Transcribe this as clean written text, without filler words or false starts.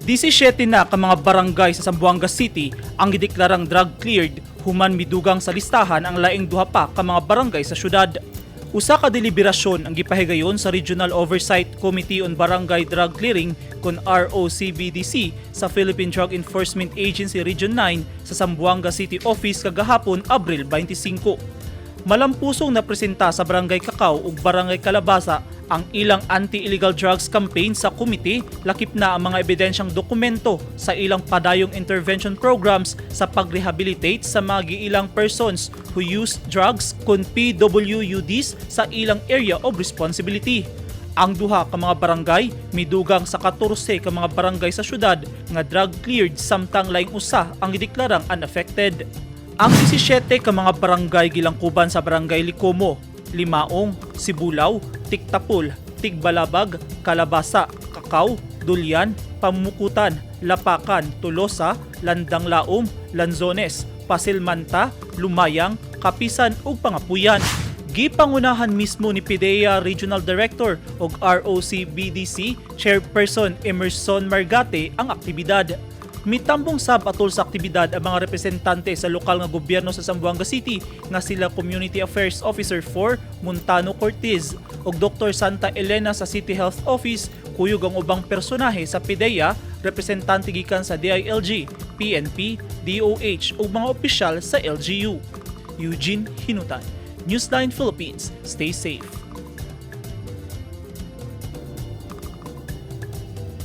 17 na ka mga barangay sa Zamboanga City ang gideklarang drug-cleared human midugang sa listahan ang laing duha pa ka mga barangay sa syudad. Usa ka deliberasyon ang gipahigayon sa Regional Oversight Committee on Barangay Drug Clearing kon ROCBDC sa Philippine Drug Enforcement Agency Region 9 sa Zamboanga City Office kagahapon Abril 25. Malampusong napresenta sa Barangay Cacao ug Barangay Calabasa ang ilang anti-illegal drugs campaign sa komite, lakip na ang mga ebidensyang dokumento sa ilang padayong intervention programs sa pag-rehabilitate sa mga giilang persons who use drugs kon PWUDs sa ilang area of responsibility. Ang duha ka mga barangay midugang sa 14 ka mga barangay sa syudad nga drug cleared samtang laing usa ang gideklarang unaffected. Ang 17 ka mga barangay gilangkuban sa Barangay Licomo, Limaong, Sibulaw, Tiktapul, Tigbalabag, Calabasa, Cacao, Dulyan, Pamukutan, Lapacan, Tolosa, Landang Laom, Lanzones, Pasilmanta, Lumayang, Kapisan ug Pangapuyan. Gipangunahan mismo ni PIDEA Regional Director ug ROCBDC Chairperson Emerson Margate ang aktibidad. Mitambong sab atol sa aktibidad ang mga representante sa lokal nga gobyerno sa Zamboanga City nga sila Community Affairs Officer 4 Montano Cortez ug Dr. Santa Elena sa City Health Office, kuyog ang ubang personahe sa PIDEA, representante gikan sa DILG, PNP, DOH ug mga opisyal sa LGU. Eugene Hinutan, Newsline Philippines. Stay safe.